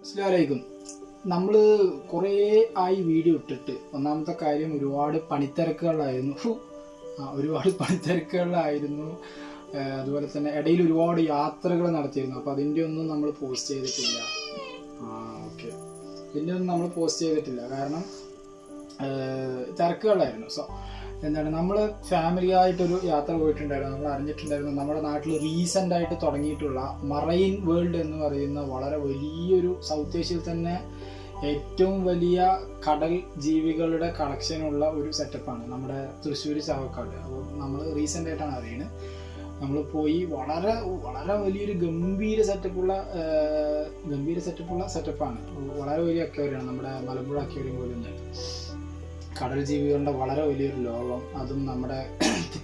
അസ്സലാമലൈക്കും. നമ്മൾ കുറേ ആയി വീഡിയോ ഇട്ടിട്ട്. ഒന്നാമത്തെ കാര്യം ഒരുപാട് പണിത്തിരക്കുകളിലായിരുന്നു. അതുപോലെ തന്നെ ഇടയിൽ ഒരുപാട് യാത്രകൾ നടത്തിയിരുന്നു. അപ്പോൾ അതിൻ്റെ ഒന്നും നമ്മൾ പോസ്റ്റ് ചെയ്തിട്ടില്ല. ഇതിൻ്റെ ഒന്നും നമ്മൾ പോസ്റ്റ് ചെയ്തിട്ടില്ല കാരണം തിരക്കുകളായിരുന്നു. നമ്മൾ ഫാമിലി ആയിട്ടൊരു യാത്ര പോയിട്ടുണ്ടായിരുന്നു. നമ്മൾ അറിഞ്ഞിട്ടുണ്ടായിരുന്നു നമ്മുടെ നാട്ടിൽ റീസെൻ്റ് ആയിട്ട് തുടങ്ങിയിട്ടുള്ള മറൈൻ വേൾഡ് എന്ന് പറയുന്ന വളരെ വലിയൊരു സൗത്ത് ഏഷ്യയിൽ തന്നെ ഏറ്റവും വലിയ കടൽ ജീവികളുടെ കളക്ഷനുള്ള ഒരു സെറ്റപ്പാണ് നമ്മുടെ തൃശ്ശൂർ ചാവക്കാട്. അപ്പോൾ നമ്മൾ റീസെൻ്റ് ആയിട്ടാണ് അറിയുന്നത്. നമ്മൾ പോയി വളരെ വളരെ വലിയൊരു ഗംഭീര സെറ്റപ്പുള്ള സെറ്റപ്പാണ്. വളരെ വലിയ അക്വേറിയമാണ്. നമ്മുടെ മലമ്പുഴ അക്വേറിയം പോലെ തന്നെ കടൽ ജീവികളുടെ വളരെ വലിയൊരു ലോകം. അതും നമ്മുടെ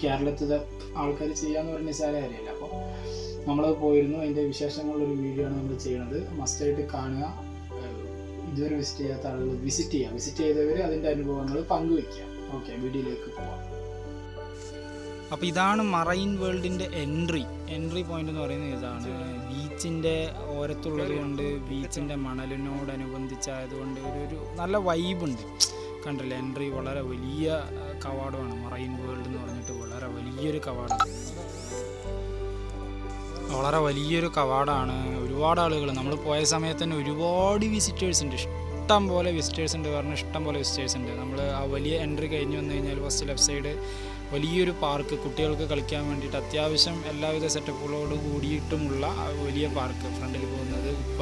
കേരളത്തിലെ ആൾക്കാർ ചെയ്യാന്ന് പറഞ്ഞ നിസ്സാര കാര്യമല്ല. അപ്പോൾ നമ്മളത് പോയിരുന്നു. അതിൻ്റെ വിശേഷങ്ങളുള്ളൊരു വീഡിയോ ആണ് നമ്മൾ ചെയ്യുന്നത്. മസ്റ്റായിട്ട് കാണുക. ഇതുവരെ വിസിറ്റ് ചെയ്യാത്ത ആളുകൾ വിസിറ്റ് ചെയ്തവർ അതിൻ്റെ അനുഭവങ്ങൾ പങ്കുവയ്ക്കുക. ഓക്കെ, വീഡിയോയിലേക്ക് പോവാം. അപ്പോൾ ഇതാണ് മറൈൻ വേൾഡിൻ്റെ എൻട്രി പോയിന്റ് എന്ന് പറയുന്നത്. ഇതാണ് ബീച്ചിൻ്റെ ഓരത്തുള്ളത് കൊണ്ട്, ബീച്ചിൻ്റെ മണലിനോടനുബന്ധിച്ചായതുകൊണ്ട് ഒരു നല്ല വൈബുണ്ട്. കണ്ടില്ലേ, എൻട്രി വളരെ വലിയ കവാടമാണ്. മറൈൻ വേൾഡ് എന്ന് പറഞ്ഞിട്ട് വളരെ വലിയൊരു കവാടമാണ്. ഒരുപാട് ആളുകൾ, നമ്മൾ പോയ സമയത്ത് തന്നെ ഒരുപാട് വിസിറ്റേഴ്സ് ഉണ്ട്. ഇഷ്ടം പോലെ വിസിറ്റേഴ്സ് ഉണ്ട്. നമ്മൾ ആ വലിയ എൻട്രി കഴിഞ്ഞ് വന്നു കഴിഞ്ഞാൽ ഫസ്റ്റ് ലെഫ്റ്റ് സൈഡ് വലിയൊരു പാർക്ക്, കുട്ടികൾക്ക് കളിക്കാൻ വേണ്ടിയിട്ട് അത്യാവശ്യം എല്ലാവിധ സെറ്റപ്പുകളോട് കൂടിയിട്ടുമുള്ള വലിയ പാർക്ക്. ഫ്രണ്ടിൽ പോകുന്നത് ഉപ്പ,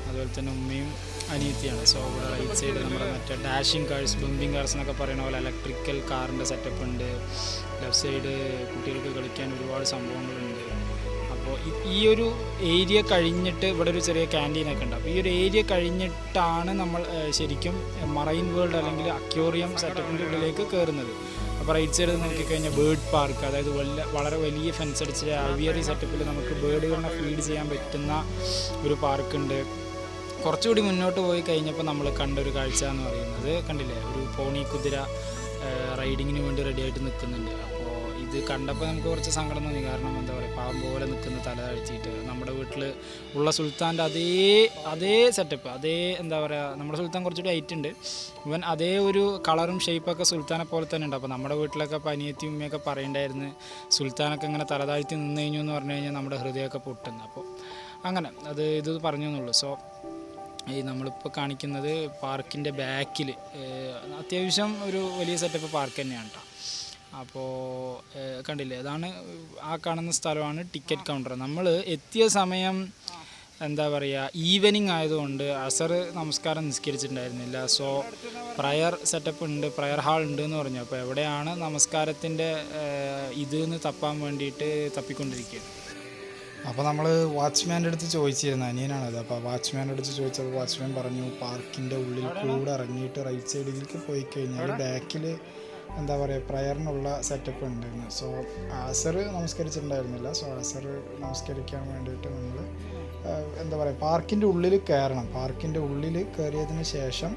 അതുപോലെ തന്നെ ഉമ്മയും അനിയത്തിയാണ്. സോ ഇവിടെ റൈറ്റ് സൈഡ് നമ്മുടെ മറ്റേ ഡാഷിങ് കാർസ്, ബമ്പിങ് കാർസ് എന്നൊക്കെ പറയുന്ന പോലെ ഇലക്ട്രിക്കൽ കാറിൻ്റെ സെറ്റപ്പ് ഉണ്ട്. ലെഫ്റ്റ് സൈഡ് കുട്ടികൾക്ക് കളിക്കാൻ ഒരുപാട് സംഭവങ്ങളുണ്ട്. അപ്പോൾ ഈ ഒരു ഏരിയ കഴിഞ്ഞിട്ട് ഇവിടെ ഒരു ചെറിയ ക്യാൻറ്റീനൊക്കെ ഉണ്ട്. അപ്പോൾ ഈ ഒരു ഏരിയ കഴിഞ്ഞിട്ടാണ് നമ്മൾ ശരിക്കും മറൈൻ വേൾഡ് അല്ലെങ്കിൽ അക്വേറിയം സെറ്റപ്പിൻ്റെ ഉള്ളിലേക്ക് കയറുന്നത്. അപ്പോൾ റൈറ്റ് സൈഡ് നോക്കിക്കഴിഞ്ഞാൽ ബേർഡ് പാർക്ക്, അതായത് വളരെ വലിയ ഫെൻസ് അടിച്ച അവിയറി സെറ്റപ്പിൽ നമുക്ക് ബേർഡുകളെ ഫീഡ് ചെയ്യാൻ പറ്റുന്ന ഒരു പാർക്കുണ്ട്. കുറച്ചുകൂടി മുന്നോട്ട് പോയി കഴിഞ്ഞപ്പോൾ നമ്മൾ കണ്ടൊരു കാഴ്ച എന്ന് പറയുന്നത്, കണ്ടില്ലേ, ഒരു പോണി കുതിര റൈഡിങ്ങിന് വേണ്ടി റെഡി ആയിട്ട് നിൽക്കുന്നുണ്ട്. അപ്പോൾ ഇത് കണ്ടപ്പോൾ നമുക്ക് കുറച്ച് സങ്കടം തോന്നി. കാരണം എന്താ പറയുക, പാവം പോലെ നിൽക്കുന്ന തല താഴ്ത്തിയിട്ട് നമ്മുടെ വീട്ടിൽ ഉള്ള സുൽത്താൻ്റെ അതേ സെറ്റപ്പ്, എന്താ പറയുക, നമ്മുടെ സുൽത്താൻ കുറച്ചുകൂടി ഹൈറ്റ് ഉണ്ട്. ഇവൻ അതേ ഒരു കളറും ഷേപ്പൊക്കെ സുൽത്താനെ പോലെ തന്നെ ഉണ്ട്. അപ്പോൾ നമ്മുടെ വീട്ടിലൊക്കെ അനിയത്തി ഉമ്മയൊക്കെ പറയണ്ടായിരുന്നു, സുൽത്താനൊക്കെ ഇങ്ങനെ തല താഴ്ത്തി നിന്ന് കഴിഞ്ഞു എന്ന് പറഞ്ഞു കഴിഞ്ഞാൽ നമ്മുടെ ഹൃദയമൊക്കെ പൊട്ടുന്നു. അപ്പോൾ അങ്ങനെ ഇത് പറഞ്ഞു എന്നുള്ളൂ. സോ നമ്മളിപ്പോൾ കാണിക്കുന്നത് പാർക്കിൻ്റെ ബാക്കിൽ അത്യാവശ്യം ഒരു വലിയ സെറ്റപ്പ് പാർക്ക് തന്നെയാണ് കേട്ടോ. അപ്പോൾ കണ്ടില്ലേ, അതാണ് ആ കാണുന്ന സ്ഥലമാണ് ടിക്കറ്റ് കൗണ്ടർ. നമ്മൾ എത്തിയ സമയം എന്താ പറയുക, ഈവനിങ് ആയതുകൊണ്ട് അസർ നമസ്കാരം നിസ്കരിച്ചിട്ടുണ്ടായിരുന്നില്ല. സോ പ്രയർ സെറ്റപ്പ് ഉണ്ട്, പ്രയർ ഹാൾ ഉണ്ട് എന്ന് പറഞ്ഞു. അപ്പോൾ എവിടെയാണ് നമസ്കാരത്തിൻ്റെ ഇതെന്ന് തപ്പാൻ വേണ്ടിയിട്ട് തപ്പിക്കൊണ്ടിരിക്കുകയാണ്. അപ്പോൾ നമ്മൾ വാച്ച്മാൻ്റെ അടുത്ത് ചോദിച്ചിരുന്നു, അനിയനാണത്. അപ്പോൾ വാച്ച്മാൻ്റെ അടുത്ത് ചോദിച്ചപ്പോൾ വാച്ച്മാൻ പറഞ്ഞു പാർക്കിൻ്റെ ഉള്ളിൽ കൂടെ ഇറങ്ങിയിട്ട് റൈറ്റ് സൈഡിലേക്ക് പോയി കഴിഞ്ഞാൽ ബാക്കിൽ എന്താ പറയുക പ്രയറിനുള്ള സെറ്റപ്പ് ഉണ്ടായിരുന്നു. സോ അസർ നമസ്കരിച്ചിട്ടുണ്ടായിരുന്നില്ല. സോ അസർ നമസ്കരിക്കാൻ വേണ്ടിയിട്ട് നമ്മൾ എന്താ പറയുക പാർക്കിൻ്റെ ഉള്ളിൽ കയറണം. പാർക്കിൻ്റെ ഉള്ളിൽ കയറിയതിന് ശേഷം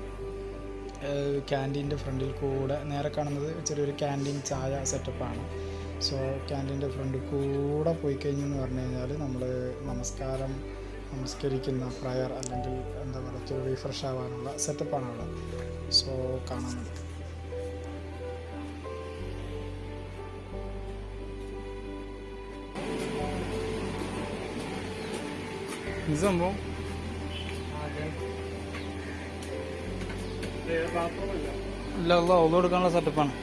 ക്യാൻറ്റീൻ്റെ ഫ്രണ്ടിൽ കൂടെ നേരെ കാണുന്നത് ചെറിയൊരു ക്യാൻറ്റീൻ ചായ സെറ്റപ്പാണ്. സോ ക്യാൻറ്റീൻ്റെ ഫ്രണ്ടിൽ കൂടെ പോയി കഴിഞ്ഞെന്ന് പറഞ്ഞു കഴിഞ്ഞാൽ നമ്മൾ നമസ്കരിക്കുന്ന പ്രയർ അല്ലെങ്കിൽ എന്താ പറയുക റീഫ്രഷ് ആവാനുള്ള സെറ്റപ്പാണ് അവിടെ. സോ കാണാനുണ്ട്. സംഭവം ഇല്ല, ഒന്നു കൊടുക്കാനുള്ള സെറ്റപ്പാണ്.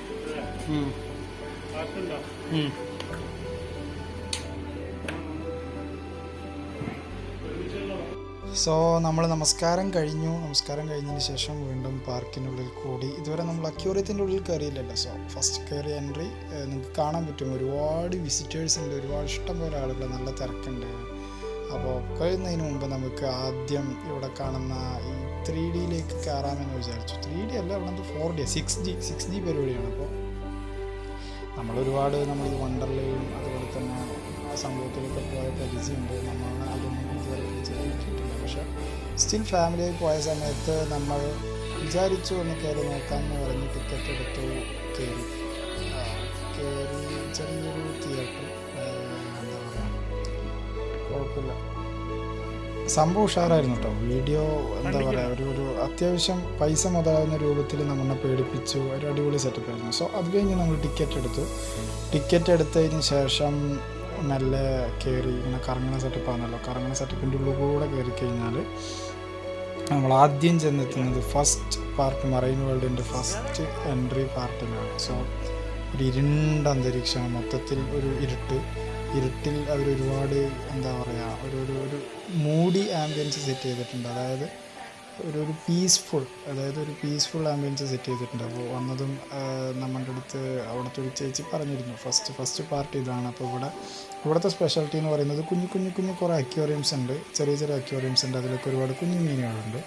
സോ നമ്മൾ നമസ്കാരം കഴിഞ്ഞതിന് ശേഷം വീണ്ടും പാർക്കിനുള്ളിൽ കൂടി. ഇതുവരെ നമ്മൾ അക്വേറിയത്തിൻ്റെ ഉള്ളിൽ കയറിയില്ലല്ലോ. സോ ഫസ്റ്റ് കയറിയ എൻട്രി നിങ്ങൾക്ക് കാണാൻ പറ്റും. ഒരുപാട് വിസിറ്റേഴ്സ് ഉണ്ട്, ഒരുപാട് ഇഷ്ടംപോലെ ആളുകൾ, നല്ല തിരക്കുണ്ട്. അപ്പോൾ കഴിയുന്നതിന് മുമ്പ് നമുക്ക് ആദ്യം ഇവിടെ കാണുന്ന ഈ 3Dയിലേക്ക് കയറാമെന്ന് വിചാരിച്ചു. 3D അല്ല, ഇവിടെ 4D 6G പരിപാടിയാണ്. അപ്പോൾ നമ്മൾ വണ്ടർലയും അതുപോലെ തന്നെ ആ സംഭവത്തിലൊക്കെ പോയ പരിചയമുണ്ട്. നമ്മൾ അതൊന്നും ഇതുവരെ പരിചയപ്പെട്ടിട്ടില്ല. പക്ഷേ സ്റ്റിൽ ഫാമിലിയായി പോയ സമയത്ത് നമ്മൾ വിചാരിച്ചു ഒന്ന് കയറി നോക്കാമെന്ന് പറഞ്ഞ് ടിക്കറ്റ് എടുത്തു. കയറി ചെറിയൊരു തിയേറ്റർ, എന്താ പറയുക, കുഴപ്പമില്ല. സംഭവം ഉഷാറായിരുന്നു കേട്ടോ. വീഡിയോ എന്താ പറയുക, ഒരു അത്യാവശ്യം പൈസ മുതലാവുന്ന രൂപത്തിൽ നമ്മളെ പേടിപ്പിച്ചു. ഒരു അടിപൊളി സെറ്റപ്പ് ആയിരുന്നു. സോ അത് കഴിഞ്ഞ് നമ്മൾ ടിക്കറ്റ് എടുത്തതിന് ശേഷം നല്ല കയറി ഇങ്ങനെ കറങ്ങുന്ന സെറ്റപ്പാണല്ലോ. കറങ്ങുന്ന സെറ്റപ്പിൻ്റെ ഉള്ളിൽ കൂടെ കയറി കഴിഞ്ഞാൽ നമ്മൾ ആദ്യം ചെന്നെത്തുന്നത് ഫസ്റ്റ് പാർട്ട്, മറൈൻ വേൾഡിൻ്റെ ഫസ്റ്റ് എൻട്രി പാർട്ടിലാണ്. സോ ഒരു ഇരുണ്ട അന്തരീക്ഷമാണ്, മൊത്തത്തിൽ ഒരു ഇരുട്ടിൽ അവരൊരുപാട് എന്താ പറയുക, ഒരു മൂഡി ആംബിയൻസ് സെറ്റ് ചെയ്തിട്ടുണ്ട്. അതായത് ഒരു പീസ്ഫുൾ ആംബിയൻസ് സെറ്റ് ചെയ്തിട്ടുണ്ട്. അപ്പോൾ വന്നതും നമ്മുടെ അടുത്ത് അവിടുത്തെ ഒരു ചേച്ചി പറഞ്ഞിരുന്നു ഫസ്റ്റ് പാർട്ട് ഇതാണ്. അപ്പോൾ ഇവിടുത്തെ സ്പെഷ്യാലിറ്റി എന്ന് പറയുന്നത് കുഞ്ഞു കുറേ അക്വേറിയംസ് ഉണ്ട്, ചെറിയ അക്വേറിയംസ് ഉണ്ട്. അതിലൊക്കെ ഒരുപാട് കുഞ്ഞു മീനുകളുണ്ട്.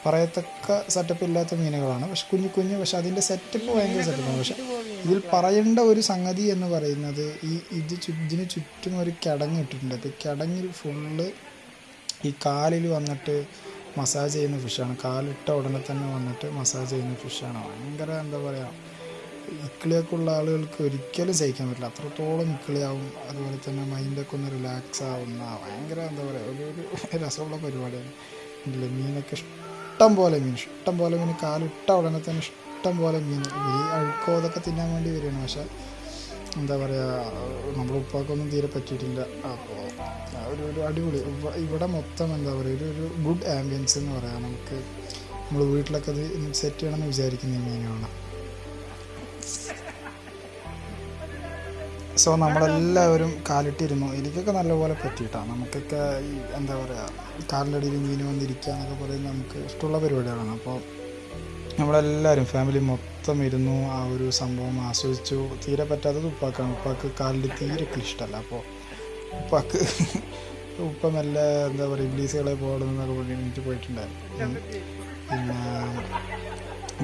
പറയത്തക്ക സെറ്റപ്പ് ഇല്ലാത്ത മീനുകളാണ്, പക്ഷെ കുഞ്ഞു, പക്ഷെ അതിൻ്റെ സെറ്റപ്പ് ഭയങ്കര സെറ്റപ്പാണ്. പക്ഷെ ഇതിൽ പറയേണ്ട ഒരു സംഗതി എന്ന് പറയുന്നത് ഇതിന് ചുറ്റും ഒരു കിടങ്ങ് ഇട്ടിട്ടുണ്ട്. അത് കിടങ്ങിൽ ഫുള്ള് ഈ കാലിൽ വന്നിട്ട് മസാജ് ചെയ്യുന്ന ഫിഷാണ്. കാലിട്ട ഉടനെ തന്നെ വന്നിട്ട് മസാജ് ചെയ്യുന്ന ഫിഷാണ്. ഭയങ്കര എന്താ പറയുക, ഇക്കിളിയൊക്കെ ഉള്ള ആളുകൾക്ക് ഒരിക്കലും സഹിക്കാൻ പറ്റില്ല, അത്രത്തോളം ഇക്കിളിയാവും. അതുപോലെ തന്നെ മൈൻഡൊക്കെ ഒന്ന് റിലാക്സ് ആവുന്ന ഭയങ്കര എന്താ പറയുക ഒരു രസമുള്ള പരിപാടിയാണ്. ഇല്ല, മീനൊക്കെ ഇഷ്ടം പോലെ മീൻ കാലിട്ട ഉടനെ തന്നെ ഇഷ്ടം പോലെ മീൻ. ഈ അഴുക്കോ അതൊക്കെ തിന്നാൻ വേണ്ടി വരികയാണ്. പക്ഷേ എന്താ പറയുക, നമ്മുടെ ഉപ്പാക്കൊന്നും തീരെ പറ്റിയിട്ടില്ല. അപ്പോൾ ഒരു അടിപൊളി ഇവിടെ മൊത്തം എന്താ പറയുക ഒരു ഗുഡ് ആംബിയൻസ് എന്ന് പറയാം. നമ്മൾ വീട്ടിലൊക്കെ അത് സെറ്റ് ചെയ്യണമെന്ന് വിചാരിക്കുന്ന മീനാണ്. സോ നമ്മളെല്ലാവരും കാലിട്ടിരുന്നു. എനിക്കൊക്കെ നല്ലപോലെ പറ്റിയിട്ടാണ്. നമുക്കൊക്കെ ഈ എന്താ പറയുക, കാലിൻ്റെ അടിയിൽ മീൻ വന്നിരിക്കുക എന്നൊക്കെ പറയുന്നത് നമുക്ക് ഇഷ്ടമുള്ള പരിപാടികളാണ്. അപ്പോൾ നമ്മളെല്ലാവരും ഫാമിലി മൊത്തം ഇരുന്നു ആ ഒരു സംഭവം ആസ്വദിച്ചു. തീരെ പറ്റാത്തത് ഉപ്പാക്കാണ്. ഉപ്പാക്ക് കാലിൽ തീരെ ഇഷ്ടമല്ല. അപ്പോൾ ഉപ്പ മെല്ലെ എന്താ പറയുക ഇംഗ്ലീഷുകളെ പോകണമെന്നൊക്കെ വേണ്ടി എനിക്ക് പോയിട്ടുണ്ടായിരുന്നു. പിന്നെ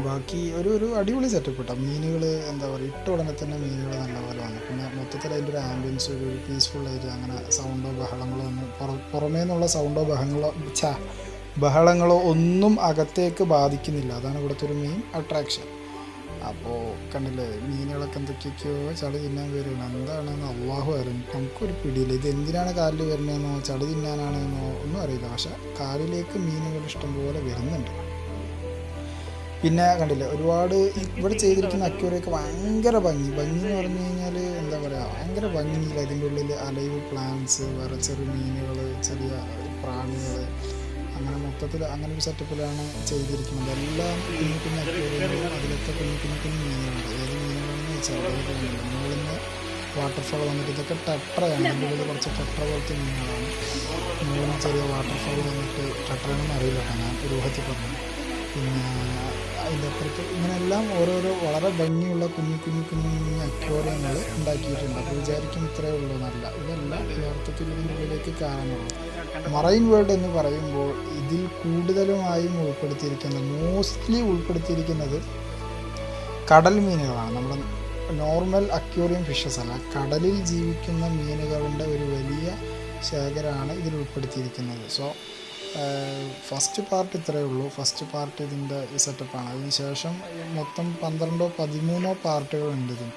ബാക്കി ഒരു അടിപൊളി സെറ്റപ്പ് കിട്ടാം. മീനുകൾ എന്താ പറയുക ഇട്ട ഉടനെ തന്നെ മീനുകൾ നല്ലപോലെ വന്നു. പിന്നെ മൊത്തത്തിൽ അതിൻ്റെ ഒരു ആംബിയൻസ് ഒരു പീസ്ഫുൾ ആയിട്ട് അങ്ങനെ സൗണ്ടോ ബഹളങ്ങളോ ഒന്നും പുറമേ നിന്നുള്ള സൗണ്ടോ ബഹളങ്ങളോ ഒന്നും അകത്തേക്ക് ബാധിക്കുന്നില്ല. അതാണ് ഇവിടുത്തെ ഒരു മെയിൻ അട്രാക്ഷൻ. അപ്പോൾ കണ്ടില്ലേ, മീനുകളൊക്കെ എന്തൊക്കെയൊക്കെയോ ചളി തിന്നാൻ വരുന്നത് എന്താണെന്ന് അള്ളാഹു അറിയും. നമുക്കൊരു പിടിയില്ല. ഇത് എന്തിനാണ് കാലിൽ വരുന്നതെന്നോ ചളി തിന്നാനാണെന്നോ ഒന്നും അറിയില്ല. പക്ഷെ കാലിലേക്ക് മീനുകൾ ഇഷ്ടംപോലെ വരുന്നുണ്ട്. പിന്നെ കണ്ടില്ലേ, ഒരുപാട് ഇവിടെ ചെയ്തിരിക്കുന്ന അക്വേറിയൊക്കെ ഭയങ്കര ഭംഗി എന്ന് പറഞ്ഞു കഴിഞ്ഞാൽ എന്താ പറയുക, ഭയങ്കര ഭംഗിയില്ല. അതിൻ്റെ ഉള്ളിൽ അലൈവ് പ്ലാന്റ്സ്, വേറെ ചെറിയ മീനുകൾ, ചെറിയ പ്രാണികൾ, അങ്ങനെ മൊത്തത്തിൽ അങ്ങനെ ഒരു സെറ്റപ്പിലാണ് ചെയ്തിരിക്കുന്നത്. എല്ലാം കുഞ്ഞു അക്വേറിയങ്ങളും അതിലൊക്കെ കുഞ്ഞു മീനുകളുണ്ട്. ഏത് മീനുകളെന്ന് വെച്ചാൽ മുകളിൽ നിന്ന് വാട്ടർഫാൾ വന്നിട്ട് ഇതൊക്കെ ടെട്രയാണ്. അതിൻ്റെ ഉള്ളിൽ കുറച്ച് ടെട്ര പോലത്തെ മീനുകളാണ്. മുകളിൽ നിന്ന് ചെറിയ വാട്ടർഫാൾ വന്നിട്ട് ടെട്രയാണെന്ന് അറിയില്ല കേട്ടോ, ഞാൻ ഒരു ഊഹത്തിൽ പറഞ്ഞു. പിന്നെ അതിൻ്റെ അപ്പുറത്ത് ഇങ്ങനെയെല്ലാം ഓരോരോ വളരെ ഭംഗിയുള്ള കുഞ്ഞു അക്വേറിയങ്ങൾ ഉണ്ടാക്കിയിട്ടുണ്ട്. അപ്പോൾ വിചാരിക്കും ഇത്രയേ ഉള്ളൂ എന്നല്ല, ഇതെല്ലാം യഥാർത്ഥത്തിൽ ഇതിൻ്റെ ഉള്ളിലേക്ക് കാണുന്നുള്ളൂ. മറൈൻ വേൾഡ് എന്ന് പറയുമ്പോൾ ഇതിൽ കൂടുതലുമായും മോസ്റ്റ്ലി ഉൾപ്പെടുത്തിയിരിക്കുന്നത് കടൽ മീനുകളാണ്. നമ്മൾ നോർമൽ അക്വേറിയം ഫിഷസ് അല്ല, കടലിൽ ജീവിക്കുന്ന മീനുകളുടെ ഒരു വലിയ ശേഖരമാണ് ഇതിൽ ഉൾപ്പെടുത്തിയിരിക്കുന്നത്. സോ ഫസ്റ്റ് പാർട്ട് ഇത്രയേ ഉള്ളൂ. ഫസ്റ്റ് പാർട്ട് ഇതിൻ്റെ ഈ സെറ്റപ്പാണ്. അതിന് ശേഷം മൊത്തം 12-13 പാർട്ടുകളുണ്ട് ഇതിന്.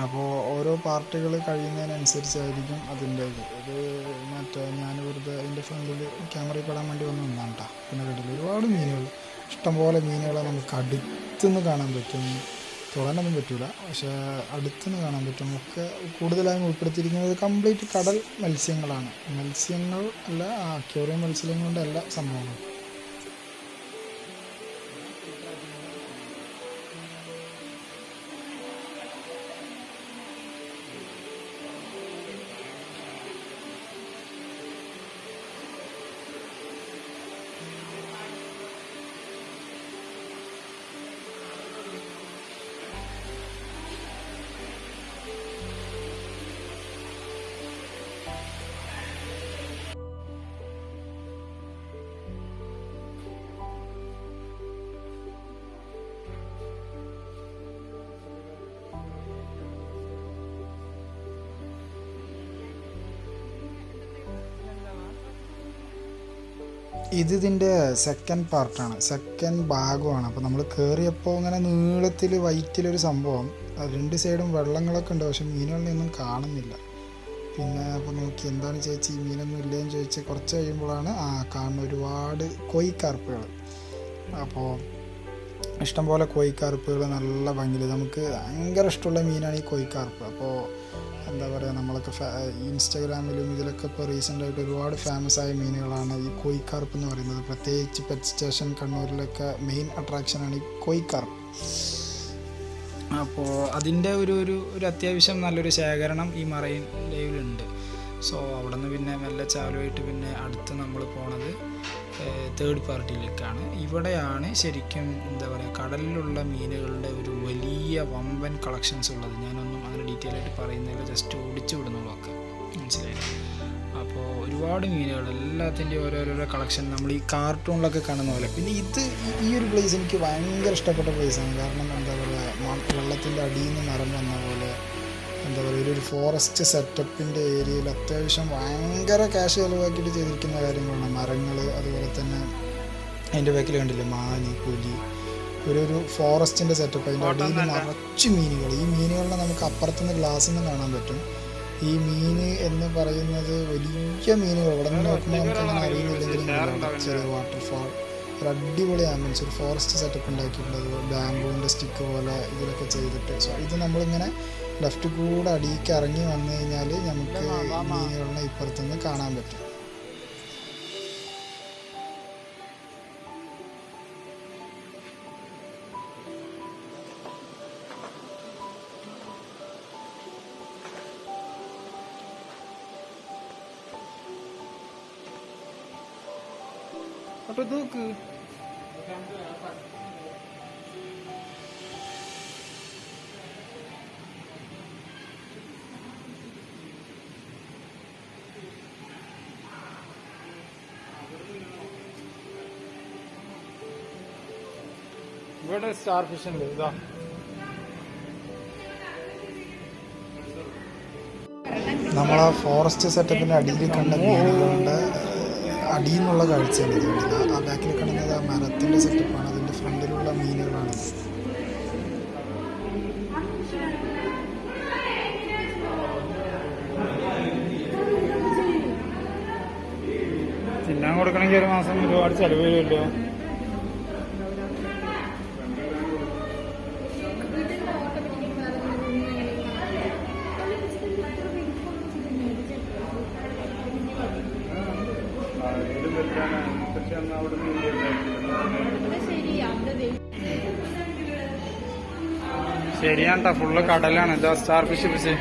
അപ്പോൾ ഓരോ പാർട്ടുകൾ കഴിയുന്നതിനനുസരിച്ചായിരിക്കും അതിൻ്റെ ഇത് മറ്റേ ഞാൻ വെറുതെ അതിൻ്റെ ഫ്രണ്ടിൽ ക്യാമറയിൽ പെടാൻ വേണ്ടി വന്ന് നിന്നാണ് കേട്ടോ. പിന്നെ കണ്ടില്ല ഒരുപാട് മീനുകൾ, ഇഷ്ടംപോലെ മീനുകളെ നമുക്ക് അടുത്തുനിന്ന് കാണാൻ പറ്റും. തൊടാനൊന്നും പറ്റില്ല, പക്ഷേ അടുത്തുനിന്ന് കാണാൻ പറ്റും. ഒക്കെ കൂടുതലായും ഉൾപ്പെടുത്തിയിരിക്കുന്നത് കംപ്ലീറ്റ് കടൽ മത്സ്യങ്ങളാണ്. മത്സ്യങ്ങൾ അല്ല, അക്വേറിയം മത്സ്യങ്ങളുടെ എല്ലാ സംഭവങ്ങളും. ഇതിൻ്റെ സെക്കൻഡ് പാർട്ടാണ്, സെക്കൻഡ് ഭാഗമാണ്. അപ്പോൾ നമ്മൾ കയറിയപ്പോൾ ഇങ്ങനെ നീളത്തിൽ വൈറ്റിലൊരു സംഭവം, രണ്ട് സൈഡും വെള്ളങ്ങളൊക്കെ ഉണ്ട്, പക്ഷെ മീനുകളിലൊന്നും കാണുന്നില്ല. പിന്നെ അപ്പോൾ നോക്കി എന്താണ് ചേച്ചി ഈ മീനൊന്നും ഇല്ലേന്ന് ചോദിച്ച് കുറച്ച് കഴിയുമ്പോഴാണ് കാണുന്ന ഒരുപാട് കോയിക്കാർപ്പുകൾ. അപ്പോൾ ഇഷ്ടംപോലെ കോയിക്കാർപ്പുകൾ നല്ല ഭംഗിയിൽ നമുക്ക് ഭയങ്കര ഇഷ്ടമുള്ള മീനാണ് ഈ കോയിക്കാർപ്പ്. അപ്പോൾ എന്താ പറയുക, നമ്മളൊക്കെ ഇൻസ്റ്റാഗ്രാമിലും ഇതിലൊക്കെ ഇപ്പോൾ റീസെൻ്റായിട്ട് ഒരുപാട് ഫേമസ് ആയ മീനുകളാണ് ഈ കോയിക്കാർപ്പ് എന്ന് പറയുന്നത്. പ്രത്യേകിച്ച് പെറ്റ് സ്റ്റേഷൻ കണ്ണൂരിലൊക്കെ മെയിൻ അട്രാക്ഷനാണ് ഈ കോയിക്കാർപ്പ്. അപ്പോൾ അതിൻ്റെ ഒരു അത്യാവശ്യം നല്ലൊരു ശേഖരണം ഈ മറൈൻ ലൈവിലുണ്ട്. സോ അവിടെ നിന്ന് പിന്നെ മെല്ലെ ചാലുമായിട്ട് പിന്നെ അടുത്ത് നമ്മൾ പോണത് തേർഡ് പാർട്ടിയിലേക്കാണ്. ഇവിടെയാണ് ശരിക്കും എന്താ പറയുക കടലിലുള്ള മീനുകളുടെ ഒരു വലിയ വമ്പൻ കളക്ഷൻസ് ഉള്ളത്. ഞാനൊന്നും അങ്ങനെ ഡീറ്റെയിൽ ആയിട്ട് പറയുന്നില്ല, ജസ്റ്റ് ഓടിച്ചു വിടുന്നുള്ളതൊക്കെ മനസ്സിലായില്ല. അപ്പോൾ ഒരുപാട് മീനുകൾ എല്ലാത്തിൻ്റെയും ഓരോരോ കളക്ഷൻ നമ്മൾ ഈ കാർട്ടൂണിലൊക്കെ കാണുന്ന പോലെ. പിന്നെ ഈ ഒരു പ്ലേസ് എനിക്ക് ഭയങ്കര ഇഷ്ടപ്പെട്ട പ്ലേസാണ്. കാരണം എന്താ പറയുക വെള്ളത്തിൻ്റെ അടിയിൽ നിന്ന് നിറഞ്ഞു വന്ന പോലെ എന്താ പറയുക ഒരു ഫോറസ്റ്റ് സെറ്റപ്പിൻ്റെ ഏരിയയിൽ അത്യാവശ്യം ഭയങ്കര ക്യാഷ് ചിലവാക്കിയിട്ട് ചെയ്തിരിക്കുന്ന കാര്യങ്ങളാണ്. മരങ്ങൾ, അതുപോലെ തന്നെ അതിൻ്റെ ബാക്കിൽ കണ്ടില്ലേ മാന്, പുലി, ഒരു ഫോറസ്റ്റിൻ്റെ സെറ്റപ്പ്. അതിൻ്റെ അടിയിൽ നിറച്ച് മീനുകൾ. ഈ മീനുകളിനെ നമുക്ക് അപ്പുറത്തുനിന്ന് ഗ്ലാസ്സിൽ നിന്ന് കാണാൻ പറ്റും. ഈ മീൻ എന്ന് പറയുന്നത് വലിയ മീനുകൾ. ഇവിടെ നിന്ന് നോക്കുമ്പോൾ നമുക്കങ്ങനെ അറിയുന്നില്ലെങ്കിലും ചെറിയ വാട്ടർഫാൾ, ഒരു അടിപൊളി ആംബിയൻസ്, ഒരു ഫോറസ്റ്റ് സെറ്റപ്പ് ഉണ്ടാക്കിയിട്ടുള്ളത് ബാംബൂവിൻ്റെ സ്റ്റിക്ക് പോലെ ഇതിലൊക്കെ ചെയ്തിട്ട്. സോ ഇത് നമ്മളിങ്ങനെ ലെഫ്റ്റ് കൂടെ അടിയിലേക്ക് ഇറങ്ങി വന്നു കഴിഞ്ഞാൽ നമുക്ക് മീനുകളിനെ ഇപ്പുറത്തുനിന്ന് കാണാൻ പറ്റും. അപ്പോൾ തൂക്ക് ഇവിടെ സ്റ്റാർ ഫിഷ് ഉണ്ട്. ഇതാ നമ്മൾ ആ ഫോറസ്റ്റ് സെറ്റപ്പിൻ്റെ അടിയിൽ കണ്ട മീനുകളുടെ അടിയിൽ നിന്നുള്ള കാഴ്ചയാണ് ഇത് കണ്ടില്ല. ആ ബാക്കിൽ കാണുന്നത് ആ മരത്തിൻ്റെ സെറ്റപ്പാണ്, അതിൻ്റെ ഫ്രണ്ടിലുള്ള മീനുകളാണ്. തിന്നാൻ കൊടുക്കണമെങ്കിൽ ഒരു മാസം ഒരുപാട് ചിലവ് വരുമല്ലോ. ശരിയാണ്ടാ, ഫുള്ള് കടലാണ്. ഇതാ സ്റ്റാർ ഫിഷ് ഫിഷ്.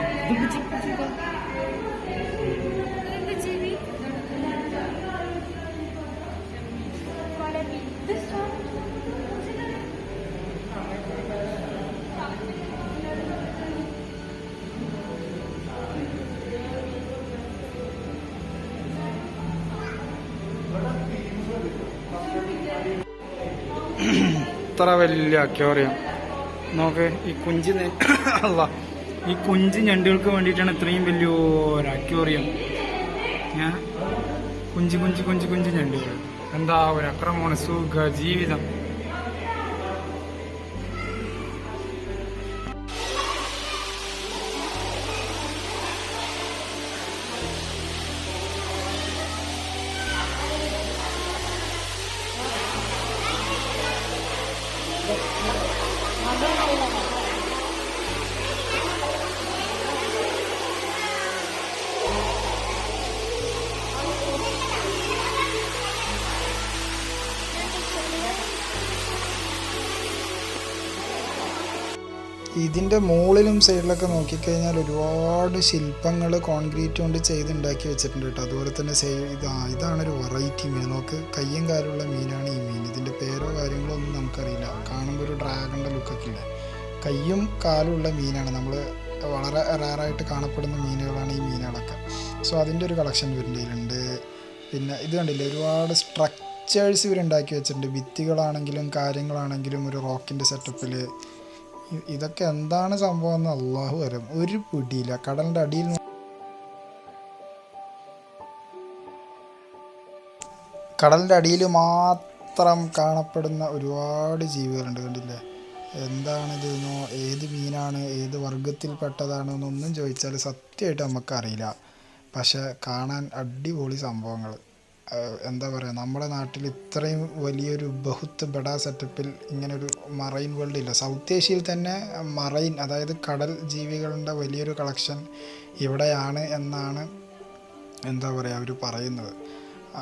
ഇത്ര വലിയ അക്വേറിയം നോക്ക്. ഈ കുഞ്ച് അല്ല, ഈ കുഞ്ച് ഞണ്ടുകൾക്ക് വേണ്ടിയിട്ടാണ് ഇത്രയും വലിയൊരു അക്വേറിയം. കുഞ്ച് കുഞ്ച് കുഞ്ച് കുഞ്ച് ഞണ്ടുകൾ. എന്താ ഒരു അക്രമമാണ്, സുഖ ജീവിതം. ഇതിൻ്റെ മുകളിലും സൈഡിലൊക്കെ നോക്കിക്കഴിഞ്ഞാൽ ഒരുപാട് ശില്പങ്ങൾ കോൺക്രീറ്റ് കൊണ്ട് ചെയ്തുണ്ടാക്കി വെച്ചിട്ടുണ്ട് കേട്ടോ. അതുപോലെ തന്നെ ഇതാണൊരു വെറൈറ്റി മീൻ. നോക്ക്, കയ്യും കാലുള്ള മീനാണ് ഈ മീൻ. ഇതിൻ്റെ പേരോ കാര്യങ്ങളോ ഒന്നും നമുക്കറിയില്ല. കാണുമ്പോൾ ഒരു ഡ്രാഗണിൻ്റെ ലുക്കൊക്കെ ഇല്ല. കയ്യും കാലുള്ള മീനാണ്. നമ്മൾ വളരെ റയറായിട്ട് കാണപ്പെടുന്ന മീനുകളാണ് ഈ മീനുകളൊക്കെ. സോ അതിൻ്റെ ഒരു കളക്ഷൻ ഇവരുണ്ട്. പിന്നെ ഇത് കണ്ടില്ലേ, ഒരുപാട് സ്ട്രക്ചേഴ്സ് ഇവരുണ്ടാക്കി വെച്ചിട്ടുണ്ട്. ഭിത്തികളാണെങ്കിലും കാര്യങ്ങളാണെങ്കിലും ഒരു റോക്കിൻ്റെ സെറ്റപ്പിൽ. ഇതൊക്കെ എന്താണ് സംഭവം എന്ന് അള്ളാഹു അറിയാം, ഒരു പിടിയില്ല. കടലിൻ്റെ അടിയിൽ മാത്രം കാണപ്പെടുന്ന ഒരുപാട് ജീവികളുണ്ട്. കണ്ടില്ലേ, എന്താണിതെന്നോ ഏത് മീനാണ് ഏത് വർഗത്തിൽപ്പെട്ടതാണെന്നൊന്നും ചോദിച്ചാൽ സത്യമായിട്ട് നമുക്കറിയില്ല. പക്ഷെ കാണാൻ അടിപൊളി സംഭവങ്ങൾ. എന്താ പറയുക, നമ്മുടെ നാട്ടിൽ ഇത്രയും വലിയൊരു ബഹുത്ത് ബഡാ സെറ്റപ്പിൽ ഇങ്ങനൊരു മറൈൻ വേൾഡ് ഇല്ല. സൗത്ത് ഏഷ്യയിൽ തന്നെ മറൈൻ, അതായത് കടൽ ജീവികളുടെ വലിയൊരു കളക്ഷൻ ഇവിടെയാണ് എന്നാണ് എന്താ പറയുക അവർ പറയുന്നത്.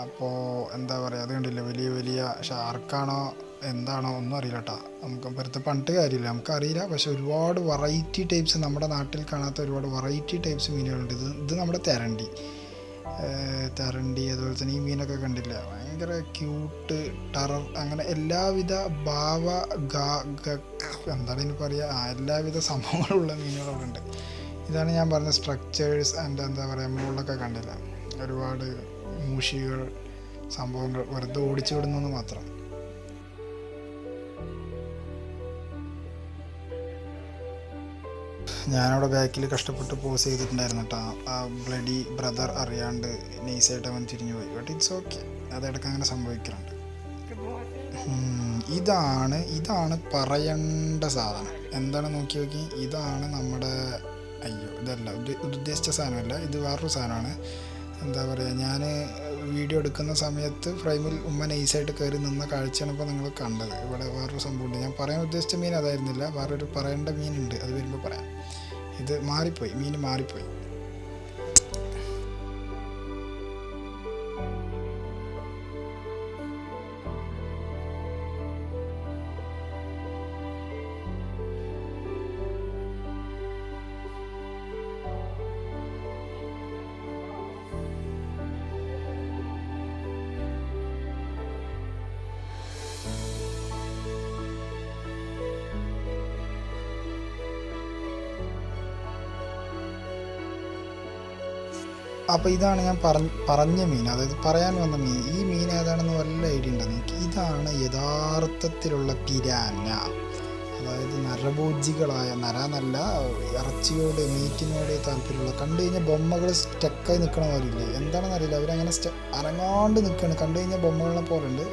അപ്പോൾ എന്താ പറയുക, അത് കണ്ടില്ല, വലിയ വലിയ ഷാർക്കാണോ എന്താണോ ഒന്നും അറിയില്ല കേട്ടോ. നമുക്ക് വെറുതെ പണ്ട് കാര്യമില്ല, നമുക്കറിയില്ല. പക്ഷെ ഒരുപാട് വെറൈറ്റി ടൈപ്സ്, നമ്മുടെ നാട്ടിൽ കാണാത്ത ഒരുപാട് വെറൈറ്റി ടൈപ്സ് മീനുകളുണ്ട്. ഇത് നമ്മുടെ തെരണ്ടി, അതുപോലെ തന്നെ ഈ മീനൊക്കെ കണ്ടില്ല, ഭയങ്കര ക്യൂട്ട്, ടറർ, അങ്ങനെ എല്ലാവിധ എന്താണ് ഇതിന് പറയുക, എല്ലാവിധ സംഭവങ്ങളുള്ള മീനുകളവിടെ ഉണ്ട്. ഇതാണ് ഞാൻ പറഞ്ഞ സ്ട്രക്ചേഴ്സ് ആൻഡ് എന്താ പറയുക, മുകളിലൊക്കെ കണ്ടില്ല ഒരുപാട് മൂഷികൾ, സംഭവങ്ങൾ വെറുതെ ഓടിച്ചു വിടുന്നെന്ന് മാത്രം. ഞാനവിടെ ബാക്കിൽ കഷ്ടപ്പെട്ട് പോസ് ചെയ്തിട്ടുണ്ടായിരുന്നു കേട്ടോ. ആ ബ്ലഡി ബ്രദർ അറിയാണ്ട് നൈസായിട്ട് അവൻ തിരിഞ്ഞു പോയി. ബട്ട് ഇറ്റ്സ് ഓക്കെ, അതിടയ്ക്ക് അങ്ങനെ സംഭവിക്കുന്നുണ്ട്. ഇതാണ് പറയേണ്ട സാധനം. എന്താണ് നോക്കി, ഇതാണ് നമ്മുടെ, ഇതല്ല ഉദ്ദേശിച്ച സാധനമല്ല, ഇത് വേറൊരു സാധനമാണ്. എന്താ പറയുക, ഞാൻ വീഡിയോ എടുക്കുന്ന സമയത്ത് ഫ്രെയിമിൽ ഉമ്മ നൈസായിട്ട് കയറി നിന്ന കാഴ്ചയാണ് ഇപ്പോൾ നിങ്ങൾ കണ്ടത്. ഇവിടെ വേറൊരു സംഭവമുണ്ട്. ഞാൻ പറയാൻ ഉദ്ദേശിച്ച മീൻ അതായിരുന്നില്ല, വേറൊരു പറയേണ്ട മീനുണ്ട്, അത് വരുമ്പോൾ പറയാം. ഇത് മാറിപ്പോയി, മീൻ മാറിപ്പോയി. അപ്പോൾ ഇതാണ് ഞാൻ പറഞ്ഞ മീൻ, അതായത് പറയാൻ വന്ന മീൻ. ഈ മീൻ ഏതാണെന്ന് വല്ല ഐഡിയ ഉണ്ടെന്ന് നോക്കി. ഇതാണ് യഥാർത്ഥത്തിലുള്ള പിരാന, അതായത് നരഭോജികളായ, നരന്നല്ല, ഇറച്ചിയോട് മീറ്റിനോട് താല്പര്യമുള്ള, കണ്ടു കഴിഞ്ഞാൽ ബൊമ്മകൾ സ്റ്റക്കായി നിൽക്കണ മാതിരില്ലേ, എന്താണെന്ന് അറിയില്ല, അവരങ്ങനെ അനങ്ങാണ്ട് നിൽക്കുകയാണ്. കണ്ടു കഴിഞ്ഞാൽ ബൊമ്മകളെ പോലുണ്ട്,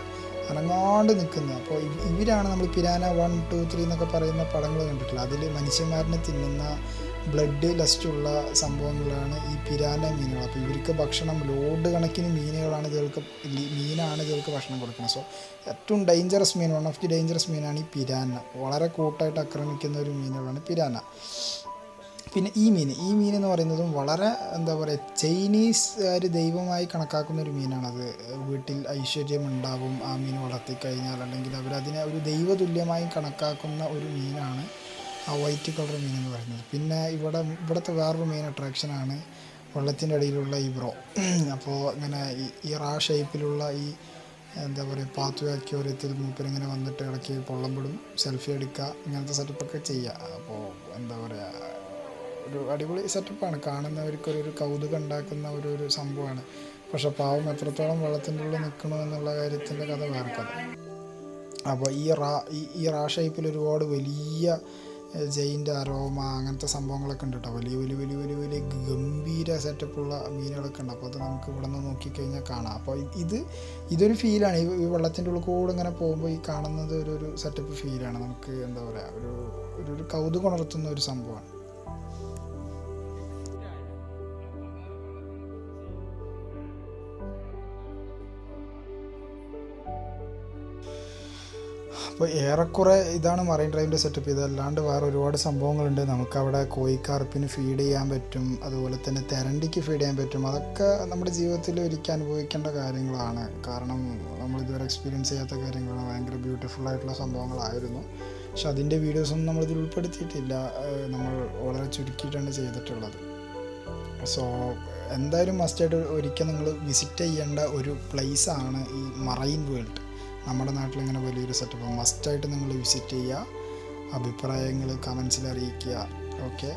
അനങ്ങാണ്ട് നിൽക്കുന്നത്. അപ്പോൾ ഇവരാണ് നമ്മൾ പിരാന 1, 2, 3 എന്നൊക്കെ പറയുന്ന പടങ്ങൾ കണ്ടിട്ടില്ല. അതിൽ മനുഷ്യന്മാരിനെ തിന്നുന്ന ബ്ലഡ് ലസ്റ്റുള്ള സംഭവങ്ങളാണ് ഈ പിരാന മീനുകൾ. അപ്പോൾ ഇവർക്ക് ഭക്ഷണം, ലോഡ് കണക്കിന് മീനാണ് ഇവർക്ക് ഭക്ഷണം കൊടുക്കുന്നത്. സോ ഏറ്റവും dangerous mean, one of the dangerous മീനാണ് ഈ പിരാന. വളരെ കൂട്ടായിട്ട് ആക്രമിക്കുന്ന ഒരു മീനുകളാണ് പിരാന. പിന്നെ ഈ മീൻ എന്ന് പറയുന്നതും വളരെ എന്താ പറയുക, ചൈനീസുകാർ ദൈവമായി കണക്കാക്കുന്ന ഒരു മീനാണത്. വീട്ടിൽ ഐശ്വര്യമുണ്ടാവും ആ മീൻ വളർത്തിക്കഴിഞ്ഞാൽ, അല്ലെങ്കിൽ അവരതിനെ ഒരു ദൈവതുല്യമായി കണക്കാക്കുന്ന ഒരു മീനാണ് ആ വൈറ്റ് കളർ മീൻ എന്ന് പറയുന്നത്. പിന്നെ ഇവിടുത്തെ വേറൊരു മെയിൻ അട്രാക്ഷനാണ് വെള്ളത്തിൻ്റെ അടിയിലുള്ള ഈ ബ്രോ. അപ്പോൾ ഇങ്ങനെ ഈ റാ ഷേപ്പിലുള്ള ഈ എന്താ പറയുക, പാത്വേ അക്വേറിയത്തിൽ മൂപ്പരിങ്ങനെ വന്നിട്ട് ഇടയ്ക്ക് പൊള്ളംപെടും, സെൽഫി എടുക്കുക, ഇങ്ങനത്തെ സെറ്റപ്പൊക്കെ ചെയ്യുക. അപ്പോൾ എന്താ പറയുക, ഒരു അടിപൊളി സെറ്റപ്പാണ്, കാണുന്നവർക്കൊരു കൗതുകം ഉണ്ടാക്കുന്ന ഒരു സംഭവമാണ്. പക്ഷെ പാവം എത്രത്തോളം വെള്ളത്തിൻ്റെ ഉള്ളിൽ നിൽക്കണോ എന്നുള്ള കാര്യത്തിൻ്റെ കഥ വേറെ കഥ. അപ്പോൾ ഈ റാ ഷേപ്പിൽ ഒരുപാട് വലിയ ജയിൻ്റ് അരോമ അങ്ങനത്തെ സംഭവങ്ങളൊക്കെ ഉണ്ട് കേട്ടോ. വലിയ വലിയ വലിയ വലിയ വലിയ ഗംഭീര സെറ്റപ്പുള്ള മീനുകളൊക്കെ ഉണ്ട്. അപ്പോൾ അത് നമുക്ക് ഇവിടെ നിന്ന് നോക്കിക്കഴിഞ്ഞാൽ കാണാം. അപ്പോൾ ഇതൊരു ഫീലാണ്, ഈ വെള്ളത്തിൻ്റെ ഉള്ളിൽ കൂടെ ഇങ്ങനെ പോകുമ്പോൾ ഈ കാണുന്നത് ഒരു സെറ്റപ്പ് ഫീലാണ്. നമുക്ക് എന്താ പറയുക, ഒരു കൗതുകം ഉണർത്തുന്ന ഒരു സംഭവമാണ്. അപ്പോൾ ഏറെക്കുറെ ഇതാണ് മറൈൻ ഡ്രൈവിൻ്റെ സെറ്റപ്പ്. ഇതല്ലാണ്ട് വേറെ ഒരുപാട് സംഭവങ്ങളുണ്ട്. നമുക്കവിടെ കോഴിക്കാർപ്പിന് ഫീഡ് ചെയ്യാൻ പറ്റും, അതുപോലെ തന്നെ തെരണ്ടിക്ക് ഫീഡ് ചെയ്യാൻ പറ്റും. അതൊക്കെ നമ്മുടെ ജീവിതത്തിൽ ഒരിക്കൽ അനുഭവിക്കേണ്ട കാര്യങ്ങളാണ്. കാരണം നമ്മളിതുവരെ എക്സ്പീരിയൻസ് ചെയ്യാത്ത കാര്യങ്ങളാണ്. ഭയങ്കര ബ്യൂട്ടിഫുൾ ആയിട്ടുള്ള സംഭവങ്ങളായിരുന്നു. പക്ഷെ അതിൻ്റെ വീഡിയോസൊന്നും നമ്മളിതിൽ ഉൾപ്പെടുത്തിയിട്ടില്ല. നമ്മൾ വളരെ ചുരുക്കിയിട്ടാണ് ചെയ്തിട്ടുള്ളത്. സോ എന്തായാലും മസ്റ്റായിട്ട് ഒരിക്കൽ നിങ്ങൾ വിസിറ്റ് ചെയ്യേണ്ട ഒരു പ്ലേസാണ് ഈ മറൈൻ വേൾഡ്. നമ്മുടെ നാട്ടിലിങ്ങനെ വലിയൊരു സെറ്റപ്പ്, മസ്റ്റായിട്ട് നിങ്ങൾ വിസിറ്റ് ചെയ്യുക. അഭിപ്രായങ്ങൾ കമൻസിൽ അറിയിക്കുക. ഓക്കെ.